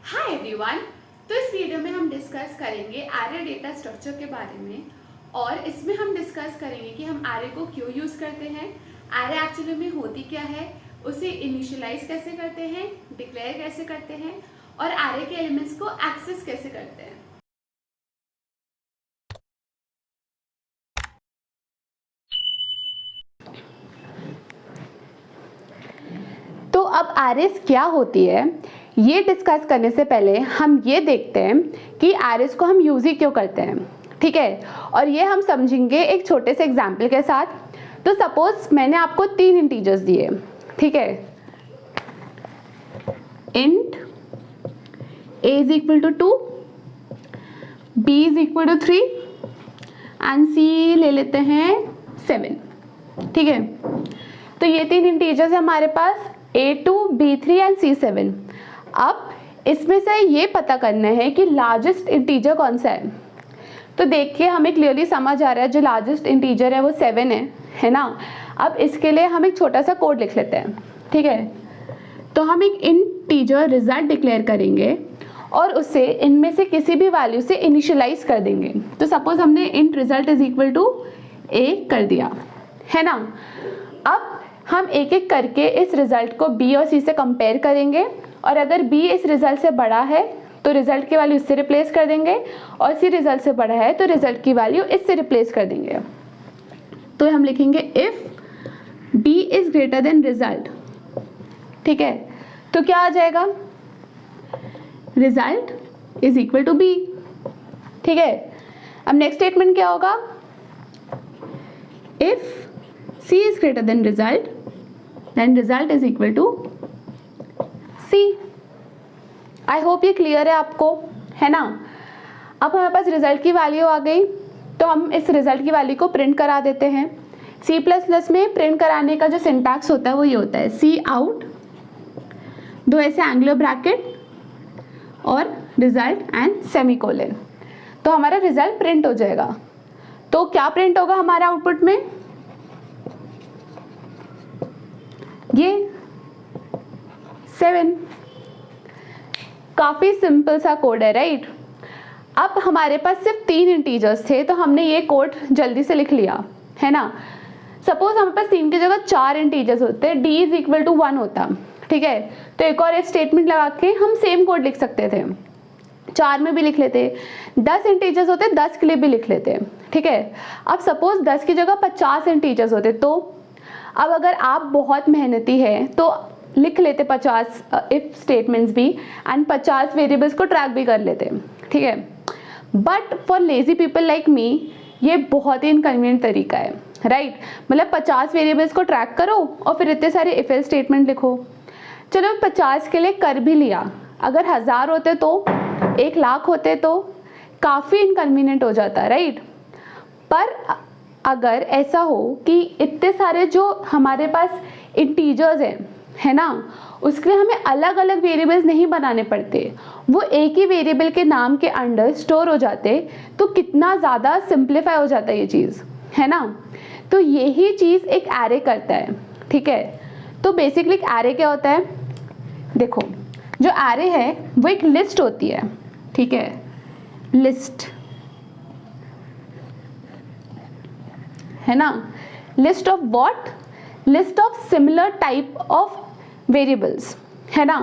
Hi everyone. तो इस video में हम डिस्कस करेंगे एरे डेटा स्ट्रक्चर के बारे में और इसमें हम डिस्कस करेंगे कि हम एरे को क्यों यूज़ करते हैं, एरे एक्चुअली में होती क्या है, उसे इनिशियलाइज कैसे करते हैं, डिक्लेयर कैसे करते हैं और एरे के एलिमेंट्स को एक्सेस कैसे करते हैं। तो अब एरेस क्या होती है, ये डिस्कस करने से पहले हम ये देखते हैं कि एरेस को हम यूज़ ही क्यों करते हैं। ठीक है, और ये हम समझेंगे एक छोटे से एग्जाम्पल के साथ। तो सपोज मैंने आपको 3 इंटीजर्स दिए, ठीक है, int a is equal to 2, b is equal to 3 and c ले लेते हैं 7। ठीक है, तो ये 3 इंटीजर्स है हमारे पास, a2, b3 एंड c7। अब इसमें से ये पता करना है कि लार्जेस्ट इंटीजर कौन सा है। तो देखिए हमें क्लियरली समझ आ रहा है जो लार्जेस्ट इंटीजर है वो 7 है ना। अब इसके लिए हम एक छोटा सा कोड लिख लेते हैं। ठीक है, तो हम एक इंटीजर रिजल्ट डिक्लेयर करेंगे और उसे इनमें से किसी भी वैल्यू से इनिशियलाइज कर देंगे। तो सपोज हमने int result is equal to a कर दिया है ना। अब हम एक एक करके इस रिजल्ट को b और c से कंपेयर करेंगे और अगर b इस रिजल्ट से बड़ा है तो रिजल्ट की वैल्यू इससे रिप्लेस कर देंगे और c रिजल्ट से बड़ा है तो रिजल्ट की वैल्यू इससे रिप्लेस कर देंगे। तो हम लिखेंगे if b is greater than result. ठीक है, तो क्या आ जाएगा, result is equal to b। ठीक है, अब नेक्स्ट स्टेटमेंट क्या होगा, if c is greater than result then result is equal to c। I hope ये क्लियर है आपको, है ना। अब हमारे पास रिजल्ट की वैल्यू आ गई तो हम इस रिजल्ट की वैल्यू को प्रिंट करा देते हैं। C++ में प्रिंट कराने का जो सिंटैक्स होता है वो ये होता है, सी आउट, 2 ऐसे एंगुलर ब्रैकेट और रिजल्ट एंड सेमीकोलन। तो हमारा रिजल्ट प्रिंट हो जाएगा। तो क्या प्रिंट होगा हमारे आउटपुट में, ये 7। काफी सिंपल सा कोड है, राइट। अब हमारे पास सिर्फ 3 इंटीजर्स थे तो हमने ये कोड जल्दी से लिख लिया, है ना। सपोज हमारे पास 3 की जगह 4 इंटीजर्स होते, d इज इक्वल टू 1 होता, ठीक है, तो एक और स्टेटमेंट लगा के हम सेम कोड लिख सकते थे, 4 में भी लिख लेते। 10 इंटीजर्स होते 10 के लिए भी लिख लेते। ठीक है, अब सपोज 10 की जगह 50 इंटीजर्स होते, तो अब अगर आप बहुत मेहनती है तो लिख लेते 50 इफ स्टेटमेंट्स भी एंड 50 वेरिएबल्स को ट्रैक भी कर लेते। ठीक है, but for lazy people like me ये बहुत ही इनकन्वीनियंट तरीका है, राइट। मतलब 50 वेरिएबल्स को ट्रैक करो और फिर इतने सारे इफ एल्स स्टेटमेंट लिखो। चलो 50 के लिए कर भी लिया, अगर 1000 होते तो 1,00,000 होते तो काफ़ी इनकन्वीनियंट हो जाता, राइट। पर अगर ऐसा हो कि इतने सारे जो हमारे पास इंटीजर्स हैं, है ना, उसके लिए हमें अलग अलग वेरिएबल्स नहीं बनाने पड़ते, वो एक ही वेरिएबल के नाम के अंडर स्टोर हो जाते, तो कितना ज़्यादा सिंप्लीफाई हो जाता है ये चीज़, है ना। तो यही चीज़ एक एरे करता है। ठीक है, तो बेसिकली एक एरे क्या होता है, देखो जो एरे है वो एक लिस्ट होती है। ठीक है, लिस्ट है ना, list of what, list of similar type of variables, है ना।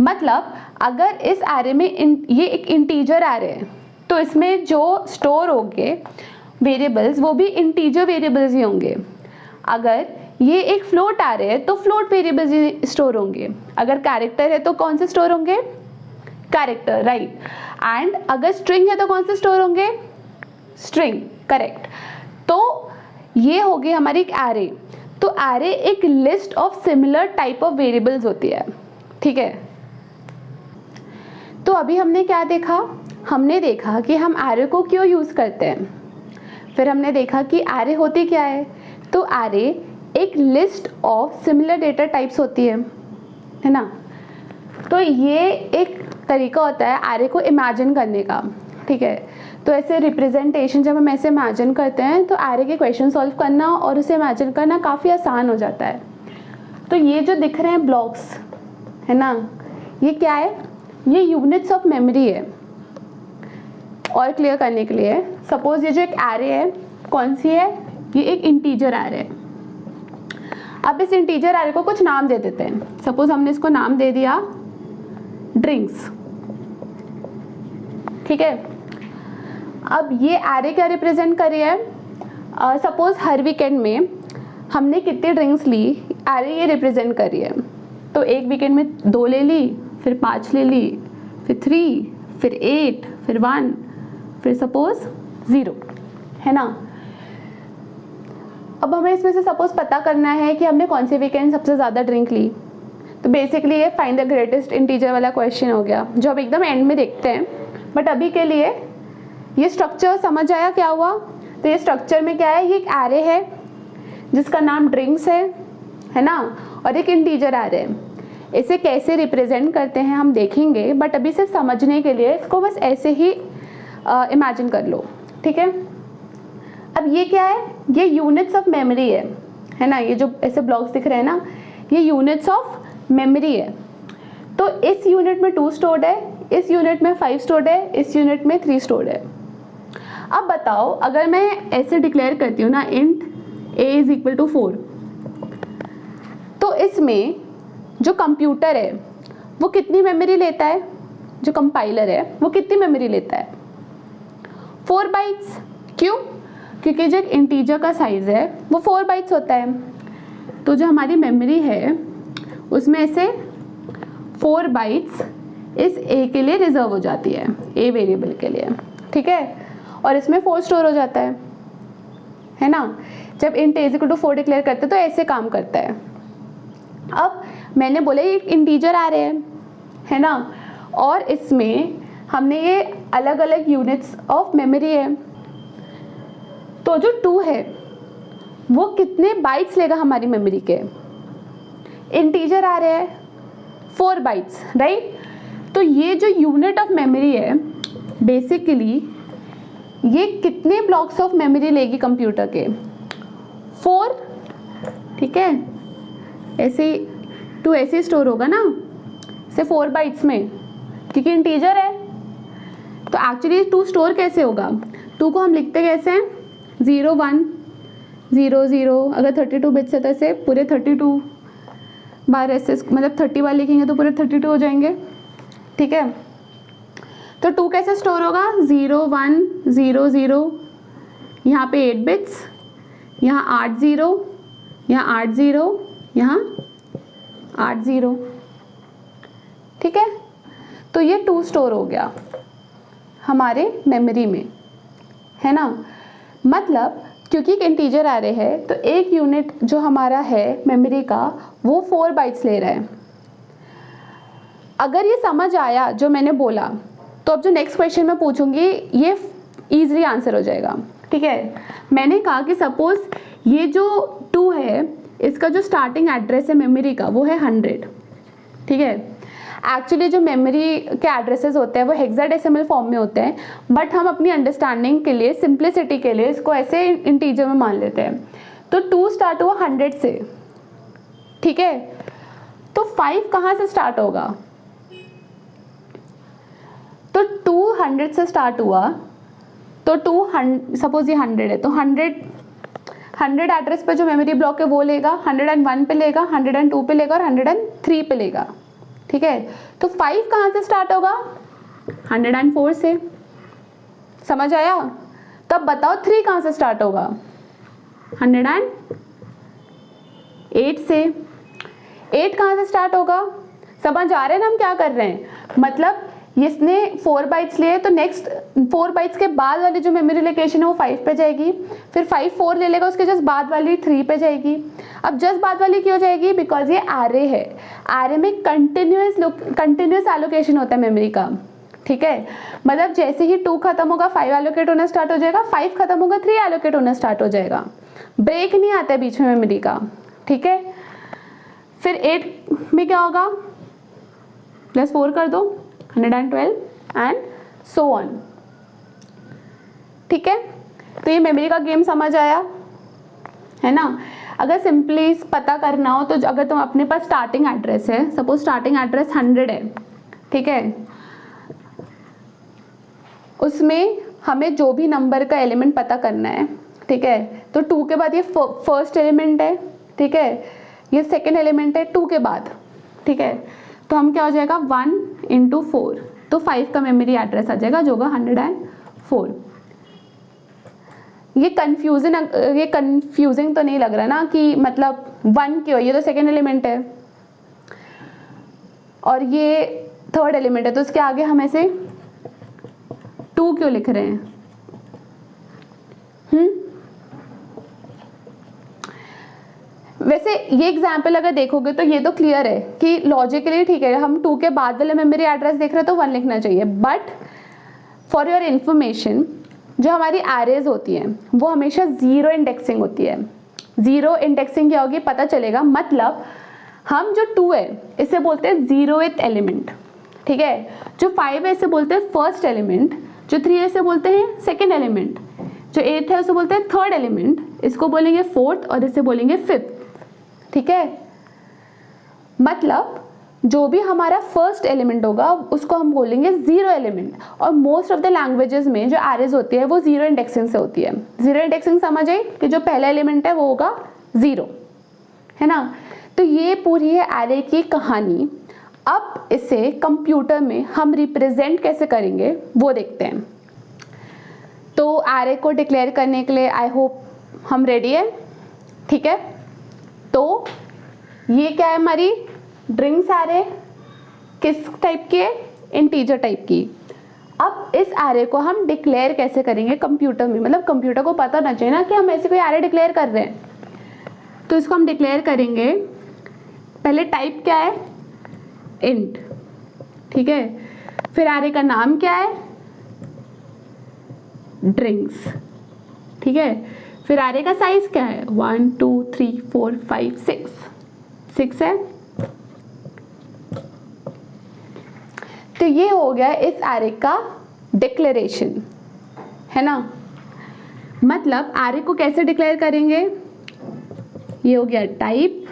मतलब अगर इस एरे में ये एक इंटीजर एरे है तो इसमें जो स्टोर होंगे वेरिएबल्स वो भी इंटीजर वेरिएबल्स ही होंगे। अगर ये एक फ्लोट एरे है तो फ्लोट वेरिएबल्स ही स्टोर होंगे। अगर कैरेक्टर है तो कौन से स्टोर होंगे, कैरेक्टर, राइट। एंड अगर स्ट्रिंग है तो कौन से स्टोर होंगे, स्ट्रिंग, करेक्ट। तो ये हो गई हमारी एक एरे। तो एरे एक list of similar type of variables होती है। ठीक है, तो अभी हमने क्या देखा, हमने देखा कि हम एरे को क्यों यूज़ करते हैं, फिर हमने देखा कि एरे होती क्या है। तो एरे एक list of similar data types होती है ना। तो ये एक तरीका होता है एरे को इमेजिन करने का। ठीक है, तो ऐसे रिप्रेजेंटेशन जब हम ऐसे इमेजिन करते हैं तो एरे के क्वेश्चन सॉल्व करना और उसे इमेजिन करना काफ़ी आसान हो जाता है। तो ये जो दिख रहे हैं ब्लॉक्स, है ना, ये क्या है, ये यूनिट्स ऑफ मेमोरी है। और क्लियर करने के लिए, सपोज ये जो एक एरे है, कौन सी है, ये एक इंटीजर एरे है। अब इस इंटीजर एरे को कुछ नाम दे देते हैं। सपोज हमने इसको नाम दे दिया ड्रिंक्स, ठीक है। अब ये एरे क्या रिप्रेजेंट कर रही है, सपोज हर वीकेंड में हमने कितनी ड्रिंक्स ली, एरे ये रिप्रेजेंट कर रही है। तो एक वीकेंड में 2 ले ली, फिर 5 ले ली, फिर 3, फिर 8, फिर 1, फिर सपोज 0, है ना। अब हमें इसमें से सपोज पता करना है कि हमने कौन से वीकेंड सबसे ज़्यादा ड्रिंक ली। तो बेसिकली ये फाइंड द ग्रेटेस्ट इंटीजर वाला क्वेश्चन हो गया, जो अब एकदम एंड में देखते हैं। बट अभी के लिए ये स्ट्रक्चर समझ आया क्या हुआ। तो ये स्ट्रक्चर में क्या है, ये एक एरे है जिसका नाम ड्रिंक्स है ना, और एक इंटीजर एरे है। इसे कैसे रिप्रेजेंट करते हैं हम देखेंगे, बट अभी सिर्फ समझने के लिए इसको बस ऐसे ही इमेजिन कर लो, ठीक है। अब ये क्या है, ये यूनिट्स ऑफ मेमोरी है ना। ये जो ऐसे ब्लॉक्स दिख रहे हैं ना, ये यूनिट्स ऑफ मेमोरी है। तो इस यूनिट में 2 स्टोर्ड है, इस यूनिट में 5 स्टोर्ड है, इस यूनिट में 3 स्टोर्ड है। अब बताओ, अगर मैं ऐसे डिक्लेयर करती हूँ ना, int a is equal to 4, तो इसमें जो कंप्यूटर है वो कितनी मेमोरी लेता है, जो कंपाइलर है वो कितनी मेमोरी लेता है, 4 बाइट्स। क्यों? क्योंकि जो एक इंटीजर का साइज है वो 4 बाइट्स होता है। तो जो हमारी मेमोरी है उसमें से 4 बाइट्स इस a के लिए रिजर्व हो जाती है, a वेरिएबल के लिए, ठीक है। और इसमें 4 स्टोर हो जाता है ना। जब int a equal to 4 declare करते हैं तो ऐसे काम करता है। अब मैंने बोला ये एक इंटीजर आ रहे हैं, है ना, और इसमें हमने ये अलग अलग यूनिट्स ऑफ मेमोरी है। तो जो 2 है वो कितने बाइट्स लेगा हमारी मेमोरी के, इंटीजर आ रहे हैं 4 बाइट्स, राइट। तो ये जो यूनिट ऑफ मेमोरी है बेसिकली ये कितने ब्लॉक्स ऑफ मेमोरी लेगी कंप्यूटर के, 4, ठीक है। ऐसे 2 ऐसे स्टोर होगा ना, से 4 बाइट्स में, क्योंकि इंटीजर है। तो एक्चुअली 2 स्टोर कैसे होगा, 2 को हम लिखते कैसे हैं, 0 1 0 0। अगर 32 बिट्स है तो ऐसे पूरे 32 बार ऐसे, मतलब 30 बार लिखेंगे तो पूरे 32 हो जाएंगे, ठीक है। तो 2 कैसे स्टोर होगा, 0 1 0 0, यहाँ पे 8 बिट्स, यहाँ 8 0, यहाँ 8 0, यहाँ 8 0, ठीक है। तो ये 2 स्टोर हो गया हमारे मेमोरी में, है ना। मतलब क्योंकि एक इंटीजर आ रहे हैं तो एक यूनिट जो हमारा है मेमोरी का वो 4 बाइट्स ले रहा है। अगर ये समझ आया जो मैंने बोला, तो अब जो नेक्स्ट क्वेश्चन मैं पूछूंगी ये ईजिली आंसर हो जाएगा, ठीक है। मैंने कहा कि सपोज ये जो 2 है इसका जो स्टार्टिंग एड्रेस है मेमोरी का वो है 100, ठीक है। एक्चुअली जो मेमोरी के एड्रेसेस होते हैं वो हेक्साडेसिमल फॉर्म में होते हैं, बट हम अपनी अंडरस्टैंडिंग के लिए, सिंप्लिसिटी के लिए इसको ऐसे इंटीजर में मान लेते हैं। तो 2 स्टार्ट हुआ 100 से, ठीक है। तो 5 कहाँ से स्टार्ट होगा, तो 200 से स्टार्ट हुआ, तो 200 सपोज ये 100 है तो 100 एड्रेस पे जो मेमोरी ब्लॉक है वो लेगा, 101 पे लेगा, 102 पे लेगा और 103 पे लेगा, ठीक है। तो 5 कहाँ से स्टार्ट होगा, 104 से, समझ आया। तब बताओ 3 कहाँ से स्टार्ट होगा, 108 से। 8 कहाँ से स्टार्ट होगा, समझ आ रहे हैं ना हम क्या कर रहे हैं। मतलब इसने 4 बाइट्स लिए तो नेक्स्ट 4 बाइट्स के बाद वाली जो मेमोरी लोकेशन है वो 5 पे जाएगी, फिर 5 4 ले लेगा, उसके जस्ट बाद वाली 3 पे जाएगी। अब जस्ट बाद वाली क्यों जाएगी, बिकॉज ये एरे है, एरे में कंटिन्यूस एलोकेशन होता है मेमोरी का, ठीक है। मतलब जैसे ही 2 खत्म होगा 5 एलोकेट होना स्टार्ट हो जाएगा, 5 खत्म होगा 3 एलोकेट होना स्टार्ट हो जाएगा, ब्रेक नहीं आता है बीच में मेमोरी का, ठीक है। फिर 8 में क्या होगा, +4 कर दो, 112 एंड सो ऑन, ठीक है। तो ये मेमोरी का गेम समझ आया, है ना। अगर सिंपली पता करना हो तो अगर तुम अपने पास स्टार्टिंग एड्रेस है, सपोज स्टार्टिंग एड्रेस 100 है, ठीक है, उसमें हमें जो भी नंबर का एलिमेंट पता करना है, ठीक है, तो 2 के बाद ये फर्स्ट एलिमेंट है, ठीक है, ये सेकेंड एलिमेंट है 2 के बाद, ठीक है, तो हम क्या हो जाएगा 1 × 4, तो 5 का मेमोरी एड्रेस आ जाएगा जो होगा 104। ये कंफ्यूजिंग तो नहीं लग रहा ना कि मतलब 1 क्यों, ये तो सेकेंड एलिमेंट है और ये थर्ड एलिमेंट है, तो इसके आगे हम ऐसे 2 क्यों लिख रहे हैं? वैसे ये एग्जाम्पल अगर देखोगे तो ये तो क्लियर है कि लॉजिकली ठीक है, हम 2 के बाद वाले मेमोरी एड्रेस देख रहे हैं तो 1 लिखना चाहिए, बट फॉर योर इन्फॉर्मेशन जो हमारी एरेज होती हैं वो हमेशा 0 इंडेक्सिंग होती है। 0 इंडेक्सिंग क्या होगी पता चलेगा, मतलब हम जो 2 है इसे बोलते हैं 0th एलिमेंट, ठीक है, जो 5 है इसे बोलते हैं फर्स्ट एलिमेंट, जो 3 है इसे बोलते हैं सेकेंड एलिमेंट, जो 8 है उसे बोलते हैं थर्ड एलिमेंट, इसको बोलेंगे फोर्थ और इसे बोलेंगे फिफ्थ, ठीक है। मतलब जो भी हमारा फर्स्ट एलिमेंट होगा उसको हम बोलेंगे 0 एलिमेंट, और मोस्ट ऑफ द लैंग्वेजेस में जो एरेज होती है वो 0 इंडेक्सिंग से होती है। 0 इंडेक्सिंग समझ आई कि जो पहला एलिमेंट है वो होगा 0, है ना। तो ये पूरी है एरे की कहानी। अब इसे कंप्यूटर में हम रिप्रेजेंट कैसे करेंगे वो देखते हैं। तो एरे को डिक्लेयर करने के लिए आई होप हम रेडी है, ठीक है। तो ये क्या है हमारी ड्रिंक्स एरे, किस टाइप की है? इंटीजर टाइप की। अब इस एरे को हम डिक्लेयर कैसे करेंगे कंप्यूटर में, मतलब कंप्यूटर को पता ना चाहिए ना कि हम ऐसे कोई एरे डिक्लेयर कर रहे हैं। तो इसको हम डिक्लेयर करेंगे, पहले टाइप क्या है? इंट, ठीक है। फिर एरे का नाम क्या है? ड्रिंक्स, ठीक है। फिर एरे का साइज क्या है? 1 2 3 4 5 6 है। तो ये हो गया इस एरे का डिक्लेरेशन, है ना। मतलब एरे को कैसे डिक्लेयर करेंगे? ये हो गया टाइप,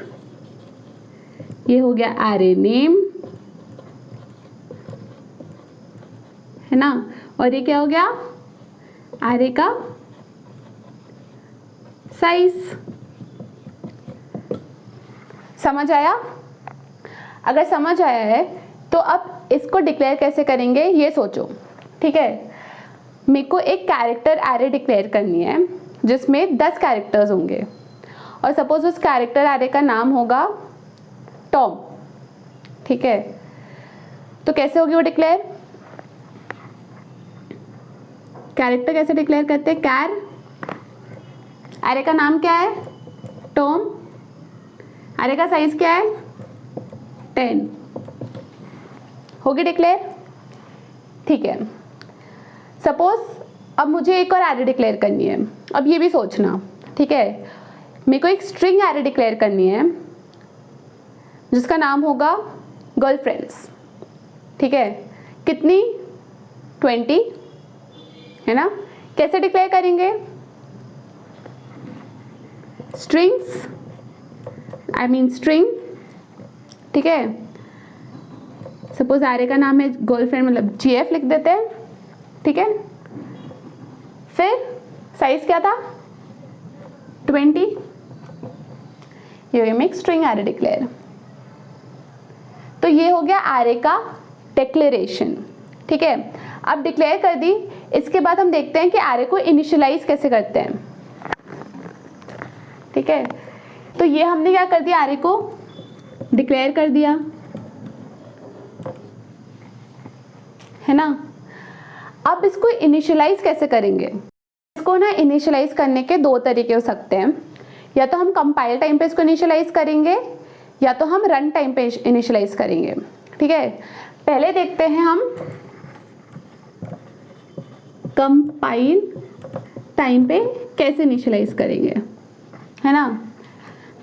ये हो गया एरे नेम, है ना, और ये क्या हो गया? एरे का साइज। समझ आया? अगर समझ आया है तो अब इसको डिक्लेयर कैसे करेंगे ये सोचो, ठीक है। मेरे को एक कैरेक्टर एरे डिक्लेयर करनी है जिसमें 10 कैरेक्टर्स होंगे, और सपोज उस कैरेक्टर एरे का नाम होगा टॉम, ठीक है। तो कैसे होगी वो डिक्लेयर? कैरेक्टर कैसे डिक्लेयर करते हैं? कैर, एरे का नाम क्या है? टॉम, एरे का साइज क्या है? 10, होगी डिक्लेयर, ठीक है। सपोज अब मुझे एक और एरे डिक्लेयर करनी है। अब ये भी सोचना, ठीक है, मेरे को एक स्ट्रिंग एरे डिक्लेयर करनी है जिसका नाम होगा गर्लफ्रेंड्स, ठीक है। कितनी? 20, है ना। कैसे डिक्लेयर करेंगे? स्ट्रिंग्स, आई मीन स्ट्रिंग, ठीक है। सपोज एरे का नाम है गर्लफ्रेंड, मतलब GF लिख देते हैं, ठीक है। फिर साइज क्या था? 20, ये में स्ट्रिंग एरे डिक्लेयर। तो ये हो गया एरे का डिक्लेरेशन, ठीक है। अब डिक्लेयर कर दी, इसके बाद हम देखते हैं कि एरे को इनिशियलाइज कैसे करते हैं, ठीक है। तो ये हमने क्या कर दिया, एरे को डिक्लेयर कर दिया, है ना। अब इसको इनिशियलाइज कैसे करेंगे? इसको ना इनिशियलाइज करने के 2 तरीके हो सकते हैं। या तो हम कंपाइल टाइम पे इसको इनिशियलाइज करेंगे, या तो हम रन टाइम पे इनिशियलाइज करेंगे, ठीक है। पहले देखते हैं हम कंपाइल टाइम पे कैसे इनिशियलाइज करेंगे, है ना।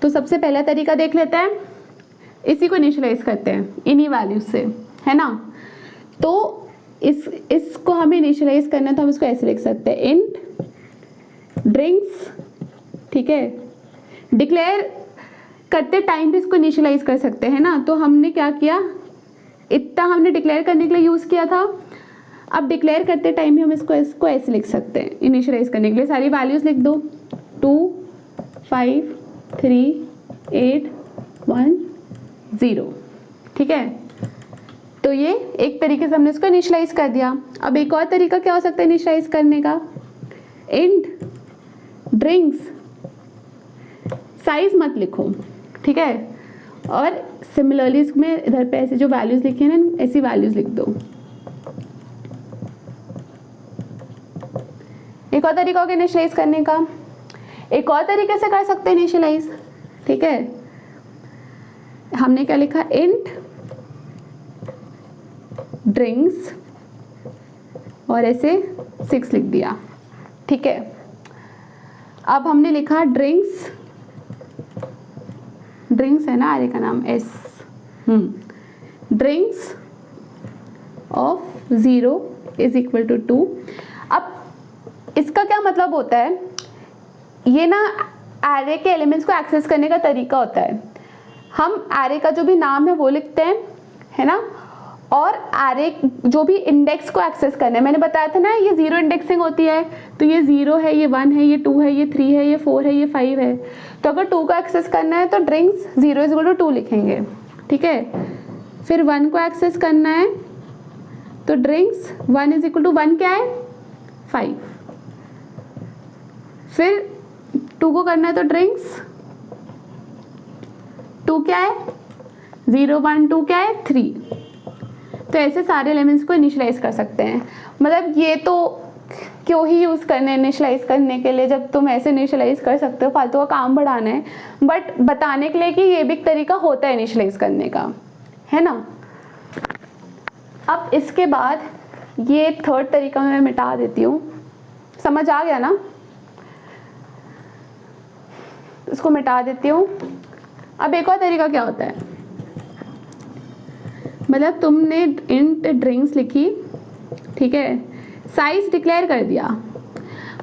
तो सबसे पहला तरीका देख लेते हैं, इसी को इनिशियलाइज करते हैं इन्हीं वैल्यूज से, है ना। तो इसको हमें इनिशियलाइज करना है तो हम इसको ऐसे लिख सकते हैं, इंट ड्रिंक्स, ठीक है। डिक्लेयर करते टाइम पे इसको इनिशियलाइज कर सकते हैं ना। तो हमने क्या किया, इतना हमने डिक्लेयर करने के लिए यूज़ किया था। अब डिक्लेयर करते टाइम हम इसको ऐसे लिख सकते हैं, इनिशियलाइज करने के लिए सारी वैल्यूज़ लिख दो, 2 5 3 8 1 0, ठीक है। तो ये एक तरीके से हमने इसको इनिशियलाइज कर दिया। अब एक और तरीका क्या हो सकता है इनिशियलाइज करने का, इंट ड्रिंक्स, साइज मत लिखो, ठीक है, और सिमिलरली इसमें इधर पे ऐसे जो वैल्यूज़ लिखी है ना ऐसी वैल्यूज़ लिख दो। एक और तरीका होगा इनिशियलाइज करने का, एक और तरीके से कर सकते हैं इनिशियलाइज, ठीक है। हमने क्या लिखा, इंट ड्रिंक्स और ऐसे 6 लिख दिया, ठीक है। अब हमने लिखा ड्रिंक्स, ड्रिंक्स है ना आरे का नाम, S, drinks of 0 is equal to 2। अब इसका क्या मतलब होता है, ये ना एरे के एलिमेंट्स को एक्सेस करने का तरीका होता है। हम एरे का जो भी नाम है वो लिखते हैं, है ना, और एरे जो भी इंडेक्स को एक्सेस करना है, मैंने बताया था ना ये 0 इंडेक्सिंग होती है, तो ये 0 है, ये 1 है, ये 2 है, ये 3 है, ये 4 है, ये 5 है। तो अगर 2 को एक्सेस करना है तो ड्रिंक्स 0 इज इक्वल टू 2 लिखेंगे, ठीक है। फिर 1 को एक्सेस करना है तो ड्रिंक्स 1 इज इक्वल टू 1 क्या है 5। फिर 2 को करना है तो ड्रिंक्स 2 क्या है 0 1 2 क्या है 3। तो ऐसे सारे एलिमेंट्स को इनिशियलाइज कर सकते हैं। मतलब ये तो क्यों ही यूज़ करने इनिशियलाइज करने के लिए, जब तुम ऐसे इनिशियलाइज कर सकते हो, फालतू का काम बढ़ाना है, बट बताने के लिए कि ये भी एक तरीका होता है इनिशियलाइज करने का, है ना। अब इसके बाद ये थर्ड तरीका मैं मिटा देती हूँ, समझ आ गया ना, इसको मिटा देती हूँ। अब एक और तरीका क्या होता है, मतलब तुमने इंट ड्रिंक्स लिखी, ठीक है, साइज डिक्लेयर कर दिया,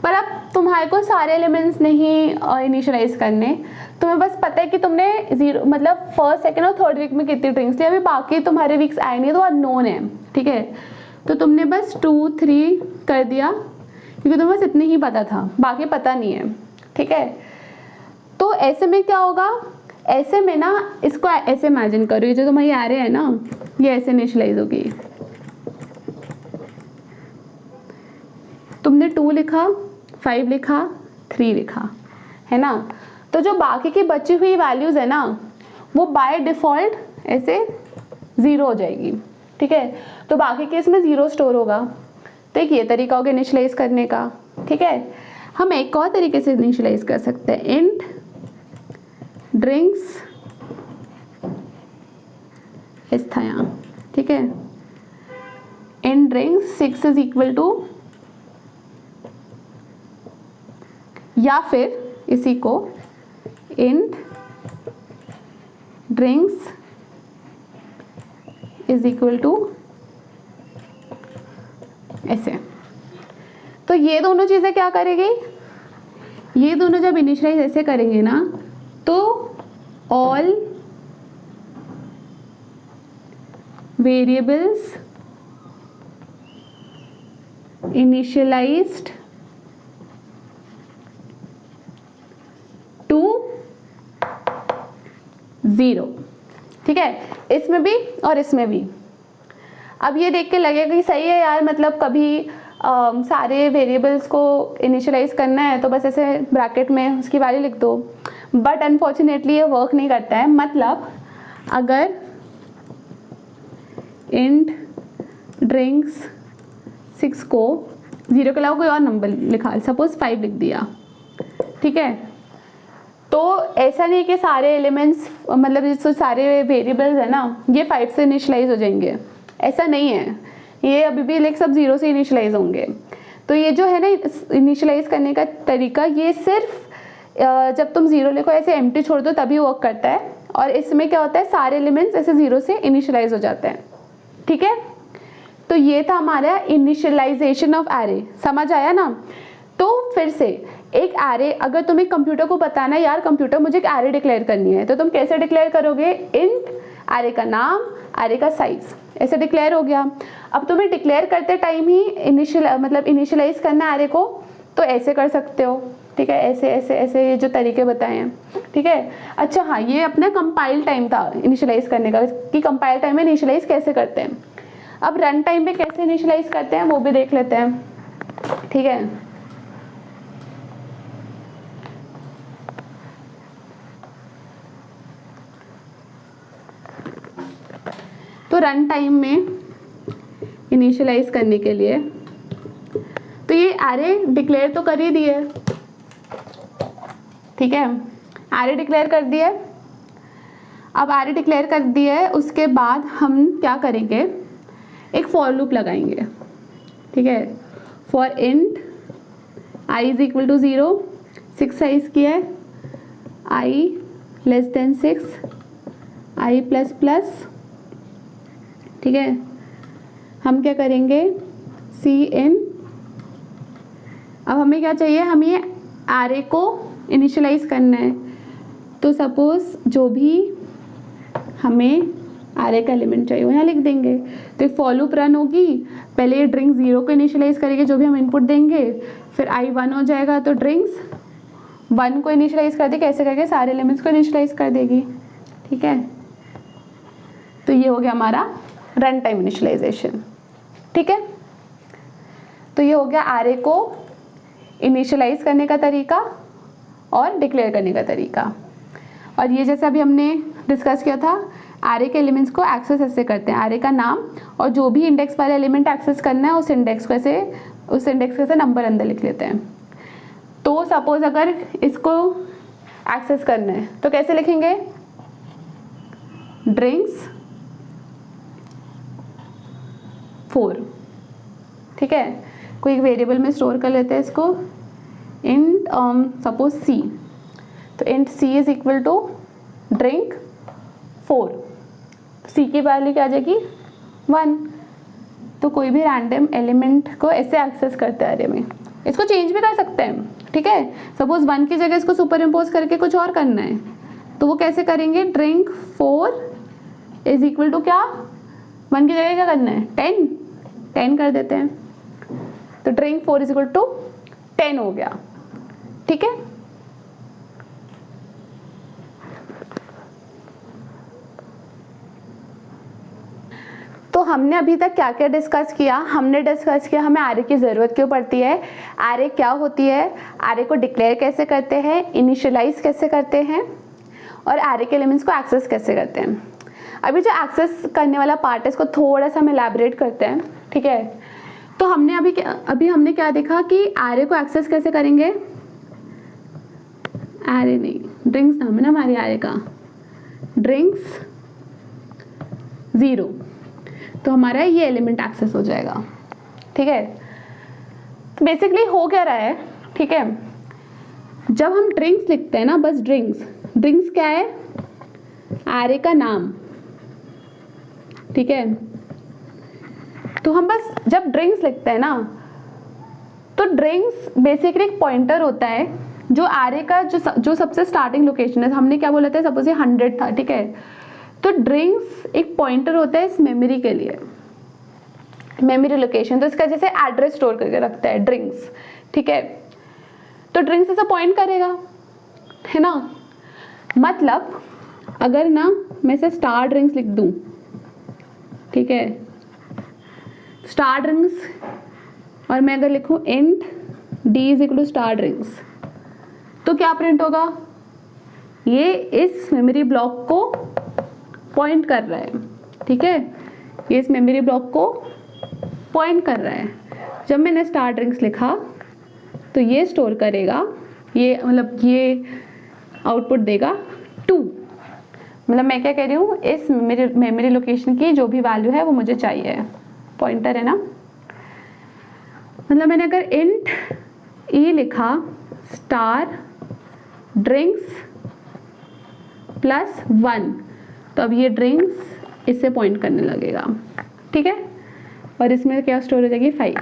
पर अब तुम्हारे को सारे एलिमेंट्स नहीं इनिशियलाइज करने, तुम्हें बस पता है कि तुमने 0 मतलब फर्स्ट सेकंड और थर्ड वीक में कितनी ड्रिंक्स ली, अभी बाकी तुम्हारे वीक्स आए नहीं तो अननोन है, ठीक है। तो तुमने बस 2 3 कर दिया क्योंकि तुम्हें बस इतनी ही पता था, बाकी पता नहीं है, ठीक है। तो ऐसे में क्या होगा, ऐसे में ना इसको ऐसे इमेजिन करो, ये जो तुम्हारी एरे है ना ये ऐसे इनिशियलाइज होगी। तुमने 2 लिखा, 5 लिखा, 3 लिखा, है ना, तो जो बाकी की बची हुई वैल्यूज है ना वो बाय डिफॉल्ट ऐसे 0 हो जाएगी, ठीक है। तो बाकी केस में 0 स्टोर होगा। तो एक ये तरीका होगा इनिशियलाइज करने का, ठीक है। हम एक और तरीके से इनिशियलाइज कर सकते हैं, इंट ड्रिंक्स, इस था यहाँ, ठीक है, in drinks 6 is equal to, या फिर इसी को int drinks is equal to ऐसे। तो ये दोनों चीजें क्या करेगी, ये दोनों जब इनिशियलाइज ऐसे करेंगे ना तो ऑल वेरिएबल्स इनिशियलाइज्ड टू 0, ठीक है, इसमें भी और इसमें भी। अब ये देख के लगेगा कि सही है यार, मतलब कभी सारे वेरिएबल्स को इनिशियलाइज करना है तो बस ऐसे ब्रैकेट में उसकी वैल्यू लिख दो, बट अनफॉर्चुनेटली ये वर्क नहीं करता है। मतलब अगर इंट ड्रिंक्स 6 को 0 के अलावा कोई और नंबर लिखा, सपोज 5 लिख दिया, ठीक है, तो ऐसा नहीं कि सारे एलिमेंट्स मतलब जो सारे वेरिएबल्स है ना ये 5 से इनिशियलाइज हो जाएंगे, ऐसा नहीं है, ये अभी भी लाइक सब 0 से इनिशियलाइज होंगे। तो ये जो है ना इनिशियलाइज करने का तरीका, ये सिर्फ जब तुम 0 लिखो ऐसे एम्प्टी छोड़ दो तभी वर्क करता है, और इसमें क्या होता है सारे एलिमेंट्स ऐसे 0 से इनिशियलाइज हो जाते हैं, ठीक है। तो ये था हमारा इनिशियलाइजेशन ऑफ एरे, समझ आया ना। तो फिर से एक एरे, अगर तुम्हें कंप्यूटर को बताना है यार कंप्यूटर मुझे एक एरे डिक्लेयर करनी है, तो तुम कैसे डिक्लेयर करोगे, इंट आरे का नाम, आरे का साइज, ऐसे डिक्लेयर हो गया। अब तुम्हें डिक्लेयर करते टाइम ही इनिशियलाइज करना है आरे को, तो ऐसे कर सकते हो, ठीक है, ऐसे ऐसे ऐसे, ये जो तरीके बताए हैं, ठीक है। अच्छा हाँ, ये अपना कंपाइल टाइम था इनिशियलाइज करने का, कि कंपाइल टाइम में इनिशियलाइज कैसे करते हैं। अब रन टाइम में कैसे इनिशियलाइज करते हैं वो भी देख लेते हैं, ठीक है। तो रन टाइम में इनिशियलाइज करने के लिए तो ये एरे डिक्लेयर तो कर ही दिए, ठीक है, एरे डिक्लेयर कर दिया। अब एरे डिक्लेयर कर दिया है, उसके बाद हम क्या करेंगे, एक फॉर लूप लगाएंगे, ठीक है। For int i is equal to 0, 6 size की है, i less than 6, i plus plus, ठीक है। हम क्या करेंगे, सी इन, अब हमें क्या चाहिए, हम ये एरे को इनिशियलाइज करना है। तो सपोज जो भी हमें एरे का एलिमेंट चाहिए वो यहाँ लिख देंगे। तो एक फॉर लूप रन होगी, पहले ये ड्रिंक्स 0 को इनिशियलाइज करेगी, जो भी हम इनपुट देंगे, फिर i 1 हो जाएगा तो ड्रिंक्स 1 को इनिशियलाइज कर देगी, ऐसे करके सारे एलिमेंट्स को इनिशियलाइज कर देगी, ठीक है। तो ये हो गया हमारा रन टाइम इनिशियलाइजेशन, ठीक है। तो ये हो गया एरे को इनिशियलाइज करने का तरीका और डिक्लेयर करने का तरीका। और ये जैसे अभी हमने डिस्कस किया था, एरे के एलिमेंट्स को एक्सेस ऐसे करते हैं, एरे का नाम और जो भी इंडेक्स वाला एलिमेंट एक्सेस करना है उस इंडेक्स को ऐसे नंबर अंदर लिख लेते हैं। तो सपोज अगर इसको एक्सेस करना है तो कैसे लिखेंगे, ड्रिंक्स 4, ठीक है। कोई एक वेरिएबल में स्टोर कर लेते हैं इसको, इंट सपोज सी, तो int C is equal to drink 4, C की वैल्यू क्या आ जाएगी 1। तो कोई भी रैंडम एलिमेंट को ऐसे एक्सेस करते हैं एरे में। इसको चेंज भी कर सकते हैं, ठीक है। सपोज 1 की जगह इसको सुपर इम्पोज करके कुछ और करना है, तो वो कैसे करेंगे, ड्रिंक 4 इज इक्वल टू क्या, 1 की जगह क्या करना है 10 कर देते हैं, तो ड्रिंक 4 इज इक्वल टू 10 हो गया, ठीक है। तो हमने अभी तक क्या क्या डिस्कस किया, हमने डिस्कस किया हमें एरे की ज़रूरत क्यों पड़ती है, एरे क्या होती है, एरे को डिक्लेयर कैसे करते हैं, इनिशियलाइज कैसे करते हैं, और एरे के एलिमेंट्स को एक्सेस कैसे करते हैं। अभी जो एक्सेस करने वाला पार्ट है इसको थोड़ा सा हम एलैबोरेट करते हैं, ठीक है। तो हमने अभी हमने क्या देखा कि एरे को एक्सेस कैसे करेंगे, एरे नहीं, ड्रिंक्स नाम है ना हमारे एरे का, ड्रिंक्स 0, तो हमारा ये एलिमेंट एक्सेस हो जाएगा, ठीक है। तो बेसिकली हो क्या रहा है, ठीक है, जब हम ड्रिंक्स लिखते हैं ना, बस ड्रिंक्स क्या है, एरे का नाम, ठीक है। तो हम बस जब ड्रिंक्स लिखते हैं ना, तो ड्रिंक्स बेसिकली एक पॉइंटर होता है जो एरे का जो सबसे स्टार्टिंग लोकेशन है। हमने क्या बोला था, सपोज ये 100 था, ठीक है। तो ड्रिंक्स एक पॉइंटर होता है इस मेमोरी के लिए, मेमोरी लोकेशन, तो इसका जैसे एड्रेस स्टोर करके रखता है ड्रिंक्स, ठीक है। तो ड्रिंक्स ऐसा पॉइंट करेगा, है ना। मतलब अगर ना मैं इसे स्टार ड्रिंक्स लिख दूं, ठीक है, स्टार ड्रिंक्स, और मैं अगर लिखूं int D is equal to star drinks, तो क्या प्रिंट होगा, ये इस मेमोरी ब्लॉक को पॉइंट कर रहा है, ठीक है, ये इस मेमोरी ब्लॉक को पॉइंट कर रहा है। जब मैंने स्टार ड्रिंक्स लिखा तो ये स्टोर करेगा, ये मतलब ये आउटपुट देगा 2, मतलब मैं क्या कह रही हूँ, इस मेमोरी लोकेशन की जो भी वैल्यू है वो मुझे चाहिए, पॉइंटर है ना। मतलब मैंने अगर इंट ई लिखा स्टार ड्रिंक्स +1, तो अब ये ड्रिंक्स इससे पॉइंट करने लगेगा, ठीक है। और इसमें क्या स्टोर हो जाएगी 5।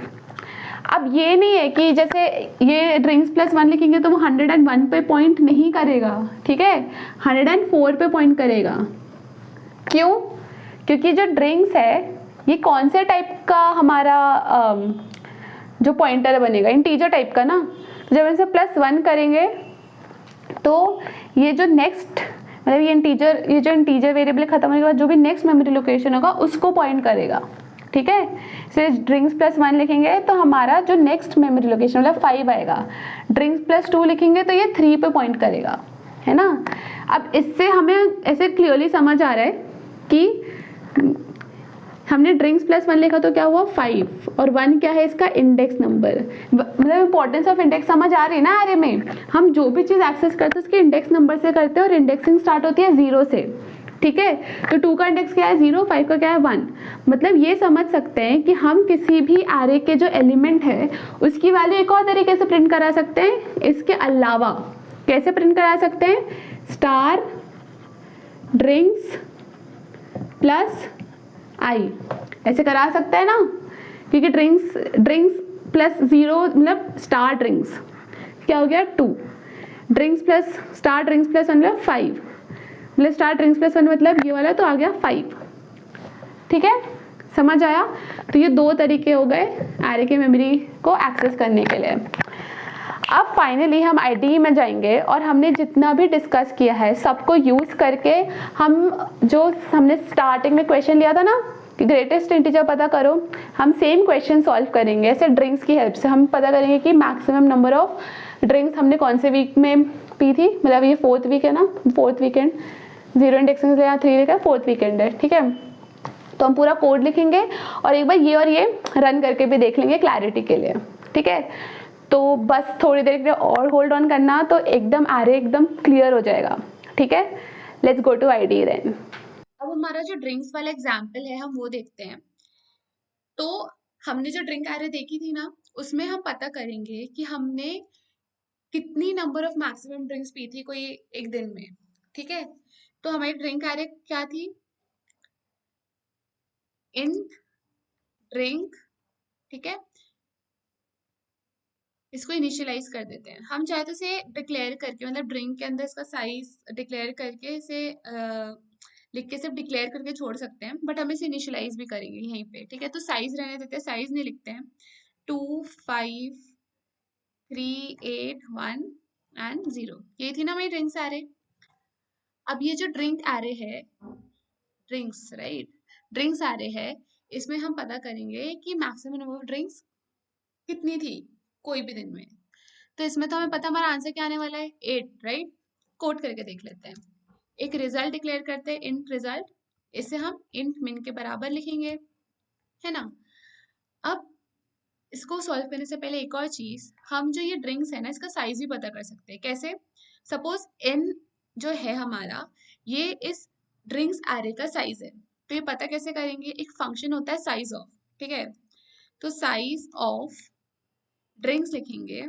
अब ये नहीं है कि जैसे ये ड्रिंक्स +1 लिखेंगे तो वो 101 पे पॉइंट नहीं करेगा, ठीक है, 104 पे पॉइंट करेगा, क्यों? क्योंकि जो ड्रिंक्स है ये कौन से टाइप का हमारा जो पॉइंटर बनेगा, इंटीजर टाइप का ना। जब इसे +1 करेंगे तो ये जो नेक्स्ट मतलब ये जो इंटीजर वेरिएबल खत्म होने के बाद जो भी नेक्स्ट मेमोरी लोकेशन होगा उसको पॉइंट करेगा। ठीक है, सिर्फ ड्रिंक्स +1 लिखेंगे तो हमारा जो नेक्स्ट मेमोरी लोकेशन मतलब 5 आएगा। ड्रिंक्स +2 लिखेंगे तो ये 3 पे पॉइंट करेगा, है ना। अब इससे हमें ऐसे क्लियरली समझ आ रहा है कि हमने ड्रिंक्स +1 लिखा तो क्या हुआ 5, और 1 क्या है इसका इंडेक्स नंबर। मतलब इंपॉर्टेंस ऑफ इंडेक्स समझ आ रही है ना। अरे में हम जो भी चीज़ एक्सेस करते हैं उसके इंडेक्स नंबर से करते हैं, और इंडेक्सिंग स्टार्ट होती है 0 से। ठीक है, तो 2 का इंडेक्स क्या है 0, 5 का क्या है 1। मतलब ये समझ सकते हैं कि हम किसी भी एरे के जो एलिमेंट है उसकी वैल्यू एक और तरीके से प्रिंट करा सकते हैं। इसके अलावा कैसे प्रिंट करा सकते हैं, स्टार ड्रिंक्स +i ऐसे करा सकते हैं ना, क्योंकि ड्रिंक्स +0 मतलब स्टार ड्रिंक्स क्या हो गया 2, ड्रिंक्स प्लस स्टार ड्रिंक्स +1 मतलब 5, मतलब स्टार ड्रिंक्स +1 मतलब ये वाला तो आ गया 5। ठीक है, समझ आया। तो ये 2 तरीके हो गए एरे के मेमोरी को एक्सेस करने के लिए। अब फाइनली हम IDE में जाएंगे और हमने जितना भी डिस्कस किया है सबको यूज़ करके हमने स्टार्टिंग में क्वेश्चन लिया था ना कि ग्रेटेस्ट इंटीजर पता करो, हम सेम क्वेश्चन सॉल्व करेंगे ऐसे ड्रिंक्स की हेल्प से। हम पता करेंगे कि मैक्सिमम नंबर ऑफ ड्रिंक्स हमने कौन से वीक में पी थी, मतलब ये 4th वीक है ना, 4th वीकेंड, 0 इंडेक्सिंग से यहाँ 3 लिखा है 4th वीकेंड है। ठीक है, तो हम पूरा कोड लिखेंगे और एक बार ये और ये रन करके भी देख लेंगे क्लैरिटी के लिए। ठीक है, तो बस थोड़ी देर के लिए और होल्ड ऑन करना, तो एकदम एरे एकदम क्लियर हो जाएगा। ठीक है, let's go to IDE then. अब हमारा जो ड्रिंक्स वाला एग्जाम्पल है हम वो देखते हैं। तो हमने जो ड्रिंक एरे देखी थी ना, उसमें हम पता करेंगे कि हमने कितनी number of maximum drinks P थी कोई एक दिन में। ठीक है, तो हमारी ड्रिंक एरे क्या थी, इन ड्रिंक। ठीक है, इसको इनिशियलाइज कर देते हैं। हम चाहे तो इसे डिक्लेयर करके मतलब ड्रिंक के अंदर इसका साइज डिक्लेयर करके इसे लिख के सिर्फ डिक्लेयर करके छोड़ सकते हैं, बट हम इसे इनिशियलाइज भी करेंगे यहीं पे। ठीक है, तो साइज रहने देते हैं, साइज नहीं लिखते हैं। 2, 5, 3, 8, 1 एंड 0, ये थी ना मेरी ड्रिंक्स एरे। अब ये जो ड्रिंक एरे है, ड्रिंक्स राइट, ड्रिंक्स एरे है, इसमें हम पता करेंगे कि मैक्सिमम नंबर ऑफ ड्रिंक्स कितनी थी कोई भी दिन में। तो इसमें तो हमें पता हमारा आंसर क्या आने वाला है 8 राइट। कोड करके देख लेते हैं। एक रिजल्ट डिक्लेयर करते हैं इंट रिजल्ट, इसे हम इंट मिन के बराबर लिखेंगे, है ना। अब इसको सॉल्व करने से पहले एक और चीज, हम जो ये ड्रिंक्स है ना इसका साइज भी पता कर सकते हैं। कैसे, सपोज n जो है हमारा ये इस ड्रिंक्स एरे का साइज है, तो ये पता कैसे करेंगे, एक फंक्शन होता है साइज ऑफ। ठीक है, तो साइज ऑफ ड्रिंक्स लिखेंगे,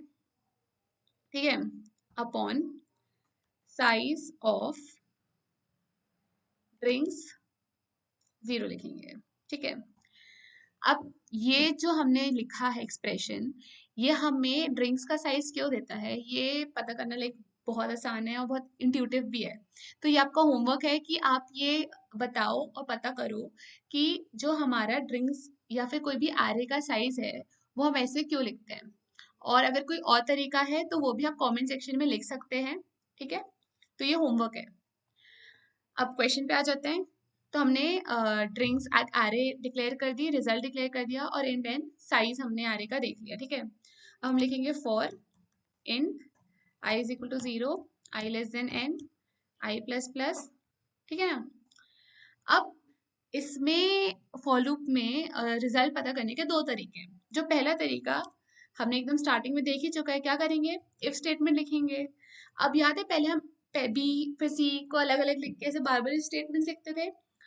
ठीक है, अपॉन साइज ऑफ ड्रिंक्स 0 लिखेंगे। ठीक है, अब ये जो हमने लिखा है एक्सप्रेशन, ये हमें ड्रिंक्स का साइज क्यों देता है ये पता करना लाइक बहुत आसान है और बहुत इंट्यूटिव भी है। तो ये आपका होमवर्क है कि आप ये बताओ और पता करो कि जो हमारा ड्रिंक्स या फिर कोई भी एरे का साइज है वो हम ऐसे क्यों लिखते हैं, और अगर कोई और तरीका है तो वो भी आप कमेंट सेक्शन में लिख सकते हैं। ठीक है, तो ये होमवर्क है। अब क्वेश्चन पे आ जाते हैं। तो हमने ड्रिंक्स एट एरे डिक्लेयर कर दी, रिजल्ट डिक्लेयर कर दिया, और इन देन साइज हमने एरे का देख लिया। ठीक है, अब हम लिखेंगे for in i is equal to 0, i less than n, i plus plus. ठीक है ना। अब इसमें फॉर लूप में रिजल्ट पता करने के 2 तरीके हैं। जो पहला तरीका हमने एकदम स्टार्टिंग में देख ही चुका है, क्या करेंगे, इफ स्टेटमेंट लिखेंगे। अब याद है पहले हम बी फिर सी को अलग अलग लिख के ऐसे बार बार स्टेटमेंट लिखते थे।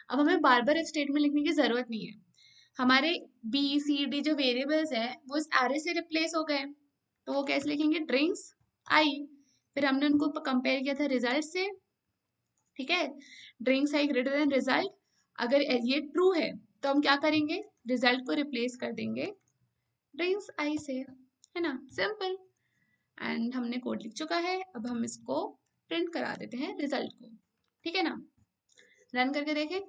अब हमें बार बार इफ स्टेटमेंट लिखने की जरूरत नहीं है। हमारे बी सी डी जो वेरिएबल्स हैं वो इस एरे से रिप्लेस हो गए, तो वो कैसे लिखेंगे, ड्रिंक्स आई, फिर हमने उनको कंपेयर किया था रिजल्ट से। ठीक है, drinks I greater than result, अगर ये ट्रू है तो हम क्या करेंगे, रिजल्ट को रिप्लेस कर देंगे ड्रिंक्स आई से, है ना, सिंपल। एंड हमने कोड लिख चुका है, अब हम इसको प्रिंट करा देते हैं रिजल्ट को। ठीक है ना, रन करके देखें।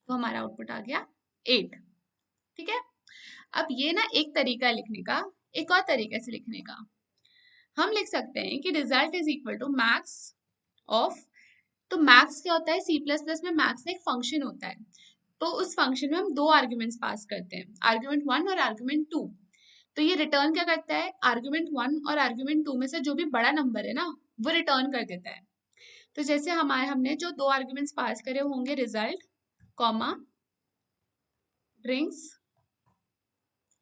तो हमारा आउटपुट आ गया 8। ठीक है, अब ये ना एक तरीका है लिखने का, एक और तरीके से लिखने का हम लिख सकते हैं कि result is equal to max of, तो मैक्स क्या होता है, सी प्लस प्लस में मैक्स एक फंक्शन होता है, तो उस फंक्शन में हम दो आर्ग्यूमेंट्स पास करते हैं, आर्ग्यूमेंट 1 और आर्ग्यूमेंट 2। तो ये रिटर्न क्या करता है, आर्ग्यूमेंट 1 और आर्ग्यूमेंट 2 में से जो भी बड़ा नंबर है ना वो रिटर्न कर देता है। तो जैसे हमने जो दो आर्ग्यूमेंट्स पास करे होंगे रिजल्ट कॉमा ड्रिंक्स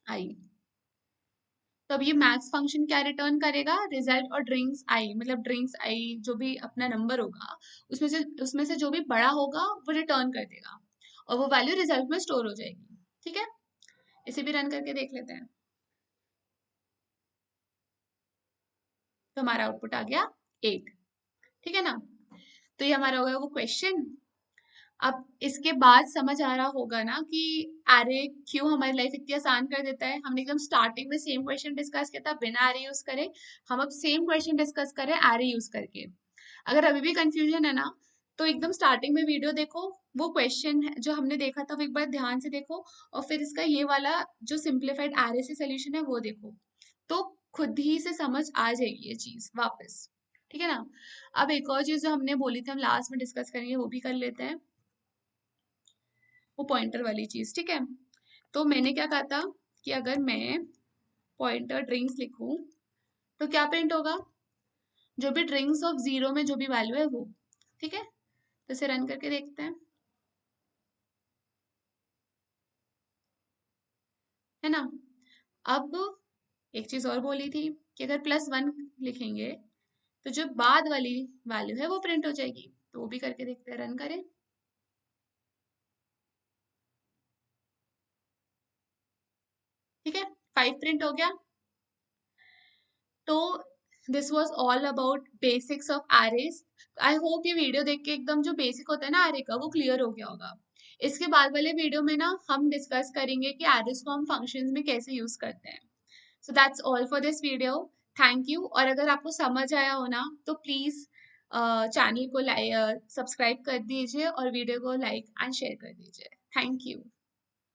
आई, तो अब ये मैक्स फंक्शन क्या रिटर्न करेगा, रिजल्ट और ड्रिंक्स आई, मतलब ड्रिंक्स आई जो भी अपना नंबर होगा उसमें से जो भी बड़ा होगा वो रिटर्न कर देगा और वो वैल्यू रिजल्ट में स्टोर हो जाएगी। ठीक है, इसे भी रन करके देख लेते हैं। तो हमारा आउटपुट आ गया 8। ठीक है ना, तो ये हमारा हो गया वो क्वेश्चन। अब इसके बाद समझ आ रहा होगा ना कि एरे क्यों हमारी लाइफ इतनी आसान कर देता है। हमने एकदम स्टार्टिंग में सेम क्वेश्चन डिस्कस किया था बिना एरे यूज करे, हम अब सेम क्वेश्चन डिस्कस करें एरे यूज करके। अगर अभी भी कंफ्यूजन है ना तो एकदम स्टार्टिंग में वीडियो देखो, वो क्वेश्चन जो हमने देखा था वो एक बार ध्यान से देखो, और फिर इसका ये वाला जो सिंप्लीफाइड एरे से सोल्यूशन है वो देखो, तो खुद ही से समझ आ जाएगी ये चीज वापस। ठीक है ना, अब एक और चीज जो हमने बोली थी हम लास्ट में डिस्कस करेंगे वो भी कर लेते हैं, वो पॉइंटर वाली चीज। ठीक है, तो मैंने क्या कहा था कि अगर मैं पॉइंटर ड्रिंक्स लिखूं तो क्या प्रिंट होगा, जो भी ड्रिंक्स ऑफ जीरो में जो भी वैल्यू है वो। ठीक है, तो इसे रन करके देखते हैं, है ना। अब एक चीज और बोली थी कि अगर +1 लिखेंगे तो जो बाद वाली वैल्यू है वो प्रिंट हो जाएगी, तो वो भी करके देखते हैं, रन करें। ठीक है, 5 प्रिंट हो गया। तो this was all about basics of arrays. I hope ये वीडियो देख के एकदम जो बेसिक होता है ना एरे का वो क्लियर हो गया होगा। इसके बाद वाले वीडियो में ना हम डिस्कस करेंगे कि एरेज को हम फंक्शंस में कैसे यूज करते हैं। So that's all for this video, thank you. और अगर आपको समझ आया हो ना तो प्लीज चैनल को सब्सक्राइब कर दीजिए और वीडियो को लाइक एंड शेयर कर दीजिए। Thank you.